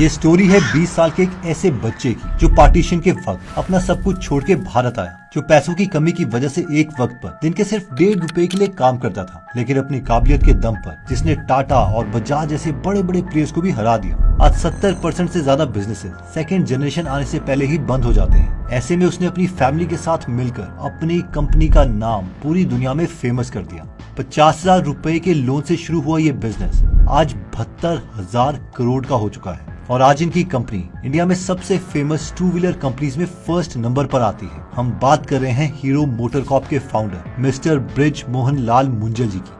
ये स्टोरी है 20 साल के एक ऐसे बच्चे की जो पार्टीशन के वक्त अपना सब कुछ छोड़ के भारत आया, जो पैसों की कमी की वजह से एक वक्त पर दिन के सिर्फ 1.5 रुपए के लिए काम करता था, लेकिन अपनी काबिलियत के दम पर जिसने टाटा और बजाज जैसे बड़े बड़े प्लेयर्स को भी हरा दिया। आज 70% से ज्यादा बिजनेसेस सेकंड जनरेशन आने से पहले ही बंद हो जाते हैं। ऐसे में उसने अपनी फैमिली के साथ मिलकर अपनी कंपनी का नाम पूरी दुनिया में फेमस कर दिया। 50,000 रुपए के लोन से शुरू हुआ ये बिजनेस आज 72,000 करोड़ का हो चुका है और आज इनकी कंपनी इंडिया में सबसे फेमस 2 व्हीलर कंपनीज में फर्स्ट नंबर पर आती है। हम बात कर रहे हैं हीरो मोटरकॉर्प के founder mister bridge Mohan Lal Munjal जी की।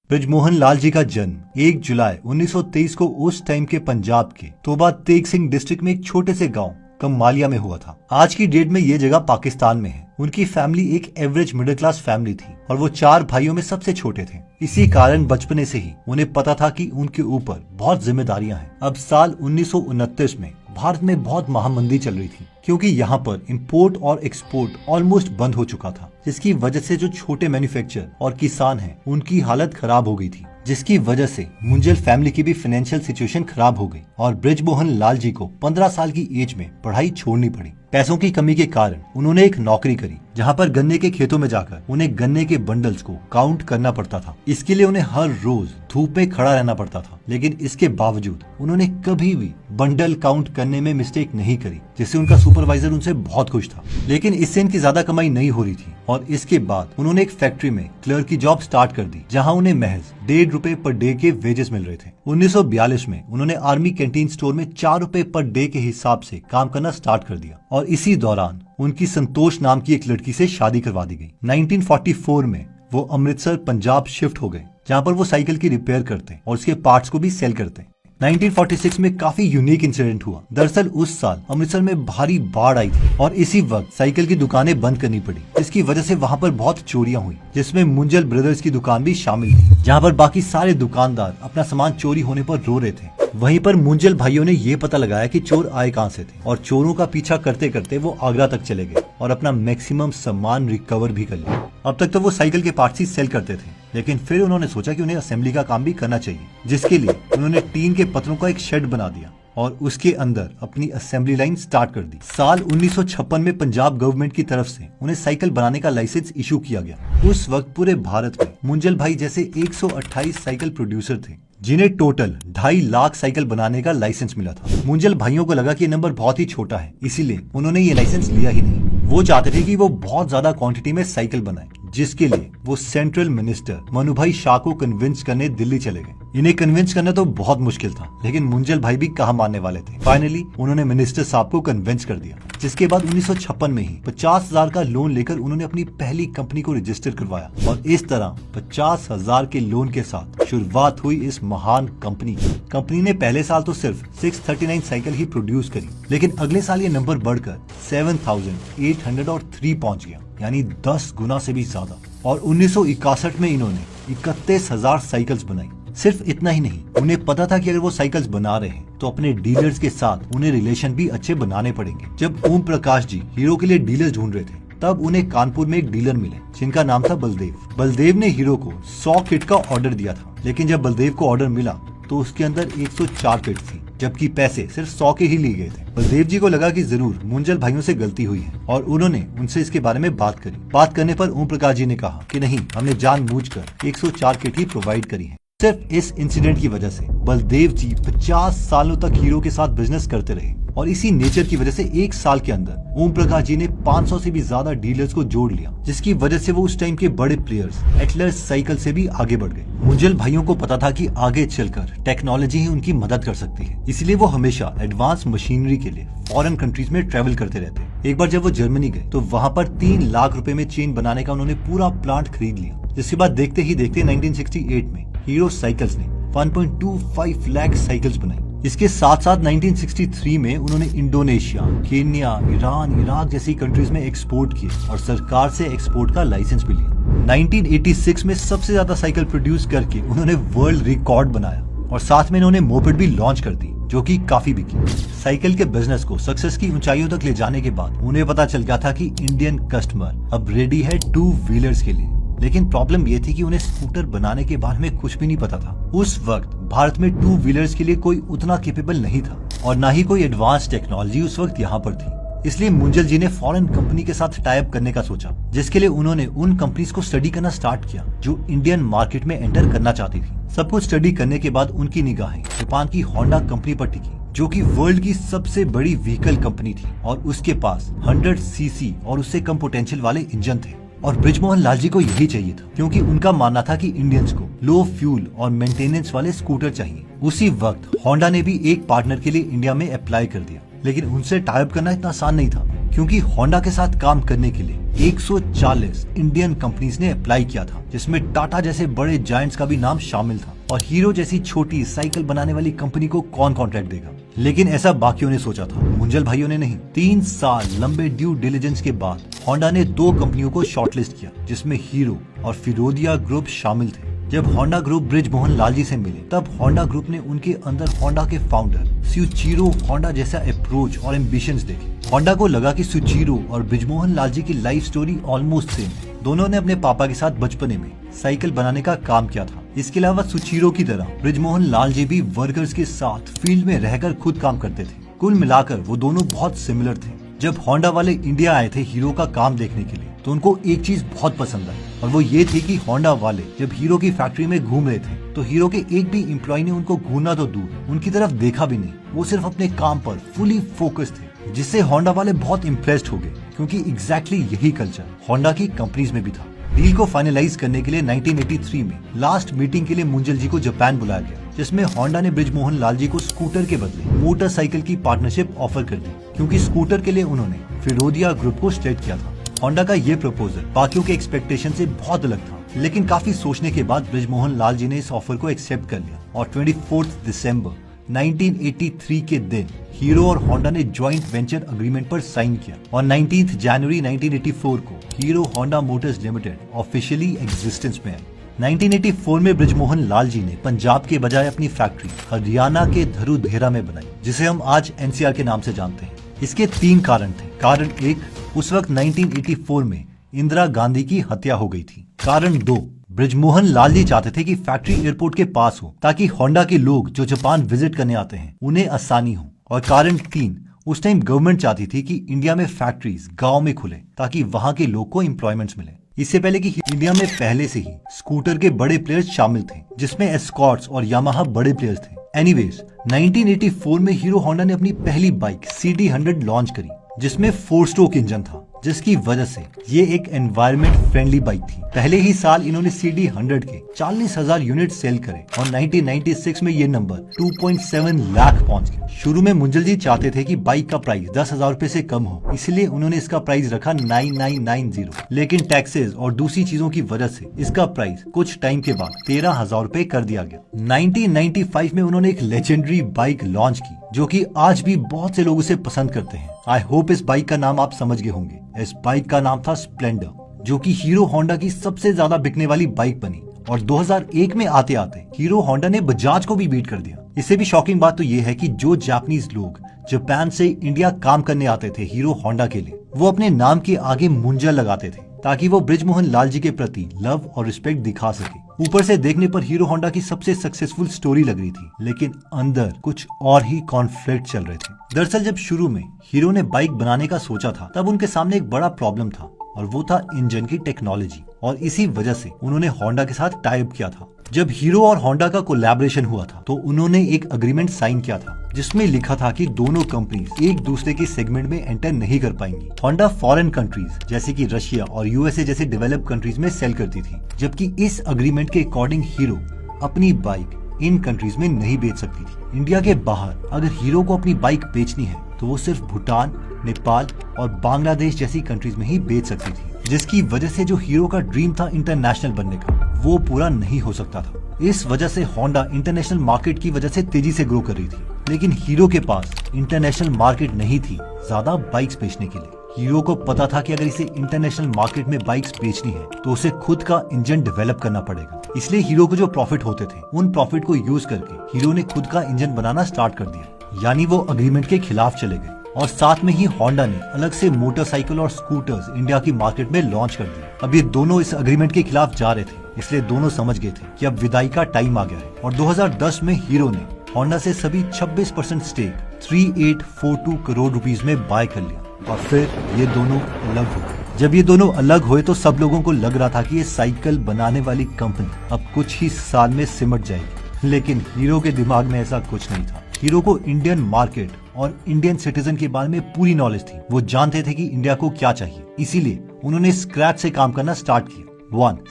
ब्रिज मोहन लाल जी का जन्म 1 जुलाई 1923 को उस टाइम के पंजाब के तोबा तेग सिंह डिस्ट्रिक्ट में एक छोटे से गांव कमालिया में हुआ था। आज की डेट में ये जगह पाकिस्तान में है। उनकी फैमिली एक एवरेज मिडिल क्लास फैमिली थी और वो 4 भाइयों में सबसे छोटे थे। इसी कारण बचपने से ही उन्हें पता था कि उनके ऊपर बहुत जिम्मेदारियां हैं। अब साल 1929 में भारत में बहुत महामंदी चल रही थी, क्योंकि यहाँ पर इंपोर्ट और एक्सपोर्ट ऑलमोस्ट बंद हो चुका था, जिसकी वजह से जो छोटे मैन्युफैक्चरर और किसान हैं उनकी हालत खराब हो गई थी, जिसकी वजह से मुंजल फैमिली की भी फाइनेंशियल सिचुएशन खराब हो गई और ब्रिज मोहन लाल जी को 15 साल की एज में पढ़ाई छोड़नी पड़ी। पैसों की कमी के कारण उन्होंने एक नौकरी करी, जहाँ पर गन्ने के खेतों में जाकर उन्हें गन्ने के बंडल्स को काउंट करना पड़ता था। इसके लिए उन्हें हर रोज धूप में खड़ा रहना पड़ता था, लेकिन इसके बावजूद उन्होंने कभी भी बंडल काउंट करने में मिस्टेक नहीं करी, जिससे उनका सुपरवाइजर उनसे बहुत खुश था। लेकिन इससे इनकी ज्यादा कमाई नहीं हो रही थी और इसके बाद उन्होंने एक फैक्ट्री में क्लर्क की जॉब स्टार्ट कर दी, जहाँ उन्हें महज 1.5 रुपए पर डे के वेजेस मिल रहे थे। 1942 में उन्होंने आर्मी कैंटीन स्टोर में 4 रुपए पर डे के हिसाब से काम करना स्टार्ट कर दिया और इसी दौरान उनकी संतोष नाम की एक लड़की से शादी करवा दी गई। 1944 में वो अमृतसर पंजाब शिफ्ट हो गए, जहाँ पर वो साइकिल की रिपेयर करते और उसके पार्ट्स को भी सेल करते। 1946 में काफी यूनिक इंसिडेंट हुआ। दरअसल उस साल अमृतसर में भारी बाढ़ आई थी और इसी वक्त साइकिल की दुकानें बंद करनी पड़ी, जिसकी वजह से वहां पर बहुत चोरियां हुई, जिसमें मुंजल ब्रदर्स की दुकान भी शामिल थी, जहां पर बाकी सारे दुकानदार अपना सामान चोरी होने पर रो रहे थे। वहीं पर मुंजल भाइयों ने ये पता लगाया कि चोर आए कहां से थे और चोरों का पीछा करते करते वो आगरा तक चले गए और अपना मैक्सिमम सामान रिकवर भी कर लिया। अब तक तो वो साइकिल के पार्ट्स ही सेल करते थे, लेकिन फिर उन्होंने सोचा कि उन्हें असेंबली का काम भी करना चाहिए, जिसके लिए उन्होंने टीन के पत्रों का एक शेड बना दिया और उसके अंदर अपनी असेंबली लाइन स्टार्ट कर दी। साल 1956 में पंजाब गवर्नमेंट की तरफ से उन्हें साइकिल बनाने का लाइसेंस इशू किया गया। उस वक्त पूरे भारत में मुंजल भाई जैसे 128 साइकिल प्रोड्यूसर थे, जिन्हें टोटल 2.5 लाख साइकिल बनाने का लाइसेंस मिला था। मुंजल भाइयों को लगा कि ये नंबर बहुत ही छोटा है, इसीलिए उन्होंने ये लाइसेंस लिया ही नहीं। वो चाहते थे कि वो बहुत ज्यादा क्वांटिटी में साइकिल बनाए, जिसके लिए वो सेंट्रल मिनिस्टर मनुभाई शाह को कन्विंस करने दिल्ली चले गए। इन्हें कन्विंस करना तो बहुत मुश्किल था, लेकिन मुंजल भाई भी कहाँ मानने वाले थे। फाइनली उन्होंने मिनिस्टर साहब को कन्विंस कर दिया, जिसके बाद 1956 में ही 50,000 का लोन लेकर उन्होंने अपनी पहली कंपनी को रजिस्टर करवाया और इस तरह 50,000 के लोन के साथ शुरुआत हुई इस महान कंपनी की। कंपनी ने पहले साल तो सिर्फ 639 साइकिल ही प्रोड्यूस करी, लेकिन अगले साल ये नंबर बढ़कर 7,803 पहुंच गया, यानी 10 गुना से भी ज्यादा। और 1961 में इन्होंने 31,000 साइकिल्स बनाई। सिर्फ इतना ही नहीं, उन्हें पता था कि अगर वो साइकिल्स बना रहे हैं तो अपने डीलर्स के साथ उन्हें रिलेशन भी अच्छे बनाने पड़ेंगे। जब ओम प्रकाश जी हीरो के लिए डीलर्स ढूंढ रहे थे, तब उन्हें कानपुर में एक डीलर मिले, जिनका नाम था बलदेव। बलदेव ने हीरो को 100 किट का ऑर्डर दिया था, लेकिन जब बलदेव को ऑर्डर मिला तो उसके अंदर 104 किट थी, जबकि पैसे सिर्फ 100 के ही लिए गए थे। बलदेव जी को लगा कि जरूर मुंजल भाइयों से गलती हुई है और उन्होंने उनसे इसके बारे में बात करी। बात करने पर ओम प्रकाश जी ने कहा कि नहीं, हमने जानबूझकर 104 किट ही प्रोवाइड करी है। सिर्फ इस इंसिडेंट की वजह से बलदेव जी 50 सालों तक हीरो के साथ बिजनेस करते रहे और इसी नेचर की वजह से 1 साल के अंदर ओम प्रकाश जी ने 500 से भी ज्यादा डीलर्स को जोड़ लिया, जिसकी वजह से वो उस टाइम के बड़े प्लेयर्स एटलस साइकिल से भी आगे बढ़ गए। मुंजल भाइयों को पता था कि आगे चलकर टेक्नोलॉजी ही उनकी मदद कर सकती है, इसलिए वो हमेशा एडवांस मशीनरी के लिए फॉरेन कंट्रीज में ट्रेवल करते रहते। एक बार जब वो जर्मनी गए तो वहाँ पर 3 लाख रुपए में चेन बनाने का उन्होंने पूरा प्लांट खरीद लिया, जिसके बाद देखते ही देखते 1968 में हीरो साइकिल्स ने 1.25 लाख साइकिल्स बनाई। इसके साथ साथ 1963 में उन्होंने इंडोनेशिया, केन्या, ईरान, इराक जैसी कंट्रीज में एक्सपोर्ट किए और सरकार से एक्सपोर्ट का लाइसेंस भी लिया। 1986 में सबसे ज्यादा साइकिल प्रोड्यूस करके उन्होंने वर्ल्ड रिकॉर्ड बनाया और साथ में इन्होंने मोपेड भी लॉन्च कर दी, जो कि काफी बिकी। साइकिल के बिजनेस को सक्सेस की ऊंचाइयों तक ले जाने के बाद उन्हें पता चल गया था कि इंडियन कस्टमर अब रेडी है 2 व्हीलर्स के लिए। लेकिन प्रॉब्लम ये थी कि उन्हें स्कूटर बनाने के बारे में कुछ भी नहीं पता था। उस वक्त भारत में टू व्हीलर्स के लिए कोई उतना कैपेबल नहीं था और ना ही कोई एडवांस टेक्नोलॉजी उस वक्त यहाँ पर थी। इसलिए मुंजल जी ने फॉरेन कंपनी के साथ टाई अप करने का सोचा, जिसके लिए उन्होंने उन कंपनीज को स्टडी करना स्टार्ट किया जो इंडियन मार्केट में एंटर करना चाहती थी। सब कुछ स्टडी करने के बाद उनकी निगाहें जापान की होंडा कंपनी पर टिकी, जो कि वर्ल्ड की सबसे बड़ी व्हीकल कंपनी थी और उसके पास 100 सीसी और उससे कम पोटेंशियल वाले इंजन थे। और बृजमोहन लाल जी को यही चाहिए था, क्योंकि उनका मानना था कि इंडियंस को लो फ्यूल और मेंटेनेंस वाले स्कूटर चाहिए। उसी वक्त होंडा ने भी एक पार्टनर के लिए इंडिया में अप्लाई कर दिया, लेकिन उनसे टाई अप करना इतना आसान नहीं था, क्योंकि होंडा के साथ काम करने के लिए 140 इंडियन कंपनीज ने अप्लाई किया था, जिसमें टाटा जैसे बड़े जायंट्स का भी नाम शामिल था। और हीरो जैसी छोटी साइकिल बनाने वाली कंपनी को कौन कॉन्ट्रैक्ट देगा? लेकिन ऐसा बाकियों ने सोचा था, मुंजल भाइयों ने नहीं। 3 साल लंबे ड्यू डिलिजेंस के बाद होंडा ने 2 कंपनियों को शॉर्टलिस्ट किया, जिसमें हीरो और फिरोदिया ग्रुप शामिल थे। जब होंडा ग्रुप बृजमोहन लाल जी से मिले, तब होंडा ग्रुप ने उनके अंदर होंडा के फाउंडर सुचिरो होंडा जैसा अप्रोच और एम्बिशंस देखे। होंडा को लगा कि सुचिरो और बृजमोहन लाल जी की लाइफ स्टोरी ऑलमोस्ट सेम है। दोनों ने अपने पापा के साथ बचपने में साइकिल बनाने का काम किया था। इसके अलावा सुचिरो की तरह बृजमोहन लाल जी भी वर्कर्स के साथ फील्ड में रहकर खुद काम करते थे। कुल मिलाकर वो दोनों बहुत सिमिलर थे। जब होंडा वाले इंडिया आए थे हीरो का काम देखने के लिए, तो उनको एक चीज बहुत पसंद आई, और वो ये थी कि होंडा वाले जब हीरो की फैक्ट्री में घूम रहे थे, तो हीरो के एक भी एम्प्लॉय ने उनको घूरना तो दूर, उनकी तरफ देखा भी नहीं। वो सिर्फ अपने काम पर फुली फोकस थे, जिससे होंडा वाले बहुत इम्प्रेस्ड हो गए, क्योंकि एग्जैक्टली यही कल्चर होंडा की कंपनीज में भी था। डील को फाइनलाइज करने के लिए 1983 में लास्ट मीटिंग के लिए मुंजल जी को जापान बुलाया गया, जिसमें होंडा ने बृजमोहन लाल जी को स्कूटर के बदले मोटरसाइकिल की पार्टनरशिप ऑफर कर दी, क्योंकि स्कूटर के लिए उन्होंने फिरोदिया ग्रुप को स्ट्रेट किया था। होंडा का ये प्रपोजल बाकियों के एक्सपेक्टेशन से बहुत अलग था, लेकिन काफी सोचने के बाद बृजमोहन लाल जी ने इस ऑफर को एक्सेप्ट कर लिया और 24 दिसंबर 1983 के दिन हीरो और होंडा ने ज्वाइंट वेंचर अग्रीमेंट पर साइन किया और 19 जनवरी 1984 को hero Honda Motors limited officially existence में आई। 1984 में बृजमोहन लाल जी ने पंजाब के बजाय अपनी फैक्ट्री हरियाणा के धरुधेरा में बनाई, जिसे हम आज एनसीआर के नाम से जानते हैं। इसके 3 कारण थे। कारण 1, उस वक्त 1984 में इंदिरा गांधी की हत्या हो गई थी। कारण 2, बृजमोहन लाल जी चाहते थे कि फैक्ट्री एयरपोर्ट के पास हो, ताकि होंडा के लोग जो जापान विजिट करने आते हैं उन्हें आसानी हो। और कारण 3, उस टाइम गवर्नमेंट चाहती थी कि इंडिया में फैक्ट्रीज गांव में खुले, ताकि वहां के लोग को एम्प्लॉयमेंट्स मिले। इससे पहले कि इंडिया में पहले से ही स्कूटर के बड़े प्लेयर्स शामिल थे, जिसमें एस्कॉर्ट्स और यामाहा बड़े प्लेयर्स थे। एनीवेज 1984 में हीरो होंडा ने अपनी पहली बाइक CD100 लॉन्च करी, जिसमें 4 स्ट्रोक इंजन था, जिसकी वजह से ये एक एनवायरमेंट फ्रेंडली बाइक थी। पहले ही साल इन्होंने CD100 के 40,000 यूनिट सेल करे और 1996 में ये नंबर 2.7 लाख पहुंच गया। शुरू में मुंजल जी चाहते थे कि बाइक का प्राइस 10,000 रुपए से कम हो, इसलिए उन्होंने इसका प्राइस रखा 9990, लेकिन टैक्सेस और दूसरी चीजों की वजह से इसका प्राइस कुछ टाइम के बाद 13,000 रुपए कर दिया गया। 1995 में उन्होंने एक लेजेंडरी बाइक लॉन्च की, जो कि आज भी बहुत से लोग उसे पसंद करते हैं। आई होप इस बाइक का नाम आप समझ गए होंगे। इस बाइक का नाम था स्प्लेंडर, जो कि हीरो होंडा की सबसे ज्यादा बिकने वाली बाइक बनी और 2001 में आते आते हीरो होंडा ने बजाज को भी बीट कर दिया। इससे भी शॉकिंग बात तो ये है कि जो जापानीज लोग जापान से इंडिया काम करने आते थे हीरो होंडा के लिए, वो अपने नाम के आगे मुंजल लगाते थे, ताकि वो बृजमोहन लाल जी के प्रति लव और रिस्पेक्ट दिखा सके। ऊपर से देखने पर हीरो होंडा की सबसे सक्सेसफुल स्टोरी लग रही थी, लेकिन अंदर कुछ और ही कॉन्फ्लिक्ट चल रहे थे। दरअसल जब शुरू में हीरो ने बाइक बनाने का सोचा था, तब उनके सामने एक बड़ा प्रॉब्लम था, और वो था इंजन की टेक्नोलॉजी, और इसी वजह से उन्होंने होंडा के साथ टाई अप किया था। जब हीरो और होंडा का कोलैबोरेशन हुआ था, तो उन्होंने एक अग्रीमेंट साइन किया था, जिसमें लिखा था कि दोनों कंपनीज एक दूसरे के सेगमेंट में एंटर नहीं कर पाएंगी। होंडा फॉरेन कंट्रीज जैसे कि रशिया और यूएसए जैसे डेवलप कंट्रीज में सेल करती थी, जबकि इस अग्रीमेंट के अकॉर्डिंग हीरो अपनी बाइक इन कंट्रीज में नहीं बेच सकती थी। इंडिया के बाहर अगर हीरो को अपनी बाइक बेचनी है, तो वो सिर्फ भूटान, नेपाल और बांग्लादेश जैसी कंट्रीज में ही बेच सकती थी, जिसकी वजह से जो हीरो का ड्रीम था इंटरनेशनल बनने का, वो पूरा नहीं हो सकता था। इस वजह से होंडा इंटरनेशनल मार्केट की वजह से तेजी से ग्रो कर रही थी, लेकिन हीरो के पास इंटरनेशनल मार्केट नहीं थी ज्यादा बाइक्स बेचने के लिए। हीरो को पता था कि अगर इसे इंटरनेशनल मार्केट में बाइक्स बेचनी है, तो उसे खुद का इंजन डेवलप करना पड़ेगा। इसलिए हीरो को जो प्रॉफिट होते थे, उन प्रॉफिट को यूज करके हीरो ने खुद का इंजन बनाना स्टार्ट कर दिया, यानी वो अग्रीमेंट के खिलाफ चले गए। और साथ में ही होंडा ने अलग से मोटरसाइकिल और स्कूटर्स इंडिया की मार्केट में लॉन्च कर दिए। अब ये दोनों इस एग्रीमेंट के खिलाफ जा रहे थे, इसलिए दोनों समझ गए थे कि अब विदाई का टाइम आ गया है और 2010 में हीरो ने होंडा से सभी 26% स्टेक 3842 करोड़ रुपीस में बाय कर लिया और फिर ये दोनों अलग हो गए। जब ये दोनों अलग हुए तो सब लोगों को लग रहा था कि ये साइकिल बनाने वाली कंपनी अब कुछ ही साल में सिमट जाएगी, लेकिन हीरो के दिमाग में ऐसा कुछ नहीं था। हीरो को इंडियन मार्केट और इंडियन सिटीजन के बारे में पूरी नॉलेज थी। वो जानते थे कि इंडिया को क्या चाहिए, इसीलिए उन्होंने स्क्रैच से काम करना स्टार्ट किया।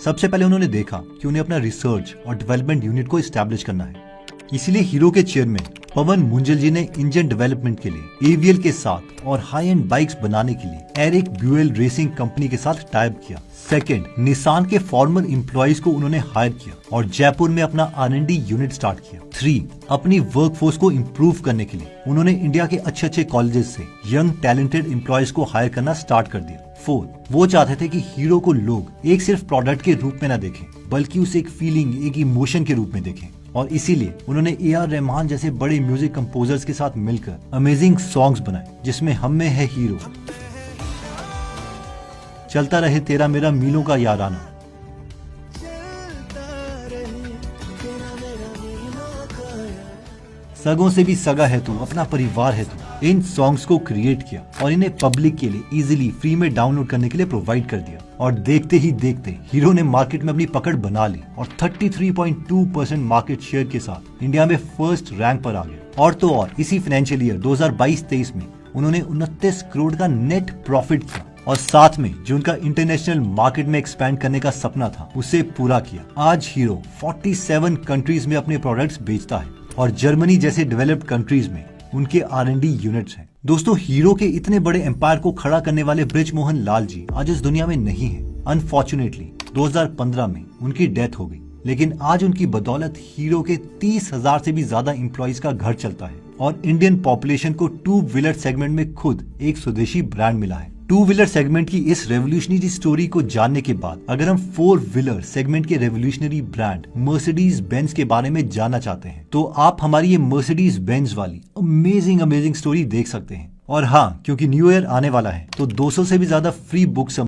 सबसे पहले उन्होंने देखा कि उन्हें अपना रिसर्च और डेवलपमेंट यूनिट को एस्टैब्लिश करना है। इसीलिए हीरो के चेयरमैन पवन मुंजल जी ने इंजन डेवलपमेंट के लिए एवीएल के साथ और हाई एंड बाइक्स बनाने के लिए एरिक ब्यूएल रेसिंग कंपनी के साथ टाइप किया। सेकंड, निसान के फॉर्मर एम्प्लॉइज को उन्होंने हायर किया और जयपुर में अपना R&D यूनिट स्टार्ट किया। 3, अपनी वर्कफोर्स को इम्प्रूव करने के लिए उन्होंने इंडिया के अच्छे क्ॉलेजेस से यंग टैलेंटेड एम्प्लॉइज को हायर करना स्टार्ट कर दिया। 4, वो चाहते थे कि हीरो को लोग एक सिर्फ प्रोडक्ट के रूप में न देखें, बल्कि उसे एक फीलिंग, एक इमोशन के रूप में देखें। और इसीलिए उन्होंने AR रहमान जैसे बड़े म्यूजिक कंपोजर्स के साथ मिलकर अमेजिंग सॉन्ग्स बनाए, जिसमें हम में है हीरो, चलता रहे तेरा मेरा मीलों का याराना, सगों से भी सगा है तू, अपना परिवार है तू। इन सॉन्ग्स को क्रिएट किया और इन्हें पब्लिक के लिए इजीली फ्री में डाउनलोड करने के लिए प्रोवाइड कर दिया और देखते ही देखते हीरो ने मार्केट में अपनी पकड़ बना ली और 33.2% मार्केट शेयर के साथ इंडिया में फर्स्ट रैंक पर आ गया। और तो और इसी फाइनेंशियल ईयर 2022-23 में उन्होंने 29 करोड़ का नेट प्रॉफिट किया और साथ में जो उनका इंटरनेशनल मार्केट में एक्सपैंड करने का सपना था उसे पूरा किया। आज हीरो 47 कंट्रीज में अपने प्रोडक्ट्स बेचता है और जर्मनी जैसे डेवलप्ड कंट्रीज में उनके R&D यूनिट्स हैं। दोस्तों, हीरो के इतने बड़े एम्पायर को खड़ा करने वाले बृजमोहन लाल जी आज इस दुनिया में नहीं है। अनफॉर्चुनेटली 2015 में उनकी डेथ हो गई, लेकिन आज उनकी बदौलत हीरो के 30,000 से भी ज्यादा एम्प्लॉइज का घर चलता है और इंडियन पॉपुलेशन को 2 व्हीलर सेगमेंट में खुद एक स्वदेशी ब्रांड मिला है। 2 व्हीलर सेगमेंट की इस रेवोल्यूशनरी स्टोरी को जानने के बाद अगर हम 4 व्हीलर सेगमेंट के रेवोल्यूशनरी ब्रांड मर्सिडीज बेंज के बारे में जानना चाहते हैं तो आप हमारी ये मर्सिडीज बेंज वाली अमेजिंग स्टोरी देख सकते हैं। और हाँ, क्योंकि न्यू ईयर आने वाला है तो 200 से भी ज्यादा फ्री बुक्स